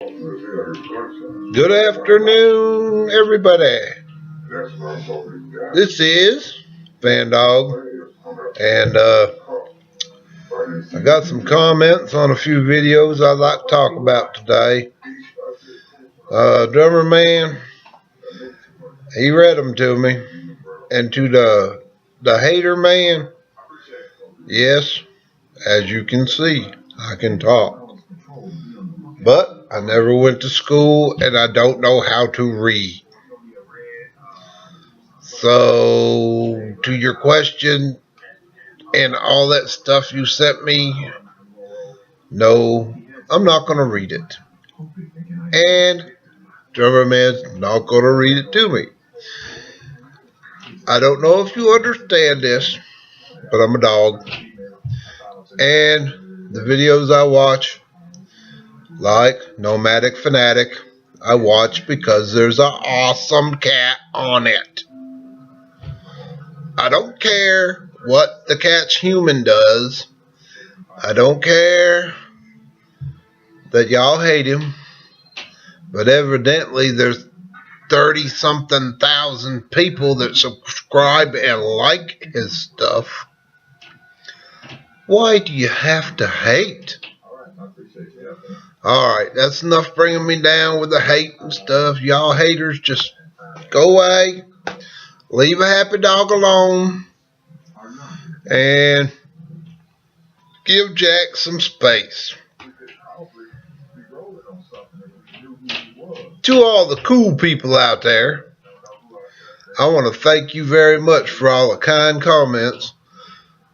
Good afternoon, everybody. This is Fan Dog, and I got some comments on a few videos I'd like to talk about today. Drummer Man, he read them to me, and to the hater man, yes, as you can see, I can talk. But I never went to school and I don't know how to read. So, to your question and all that stuff you sent me, no, I'm not going to read it. And Drummer Man's not going to read it to me. I don't know if you understand this, but I'm a dog. And the videos I watch, like Nomadic Fanatic, I watch because there's an awesome cat on it. I don't care what the cat's human does. I don't care that y'all hate him. But evidently there's 30-something thousand people that subscribe and like his stuff. Why do you have to hate? Alright, that's enough bringing me down with the hate and stuff. Y'all haters, just go away. Leave a happy dog alone. And give Jack some space. To all the cool people out there, I want to thank you very much for all the kind comments.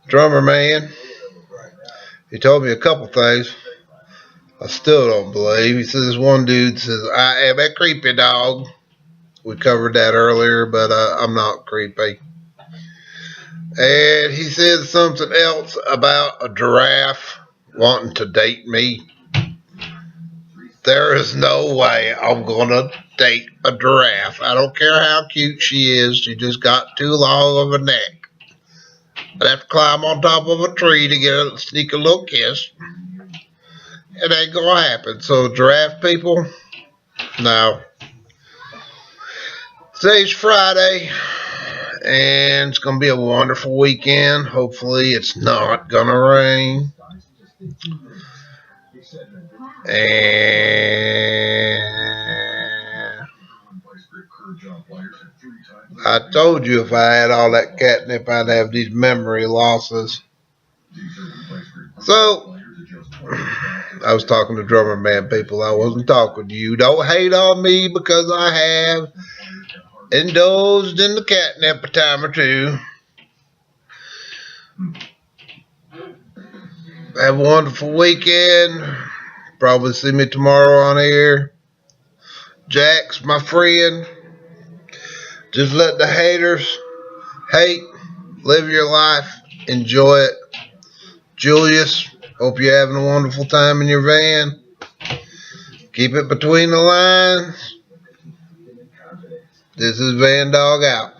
Drummer Man, he told me a couple things I still don't believe. He says, one dude says, I am a creepy dog. We covered that earlier, but I'm not creepy. And he said something else about a giraffe wanting to date me. There is no way I'm going to date a giraffe. I don't care how cute she is. She just got too long of a neck. I'd have to climb on top of a tree to sneak a little kiss. It ain't going to happen. So giraffe people, no. Today's Friday, and it's going to be a wonderful weekend. Hopefully it's not going to rain. And I told you if I had all that catnip, I'd have these memory losses. So, I was talking to Drummer Man people. I wasn't talking to you. Don't hate on me because I have indulged in the catnip a time or two. Have a wonderful weekend. Probably see me tomorrow on air. Jack's my friend. Just let the haters hate. Live your life. Enjoy it. Julius, hope you're having a wonderful time in your van. Keep it between the lines. This is Van Dog out.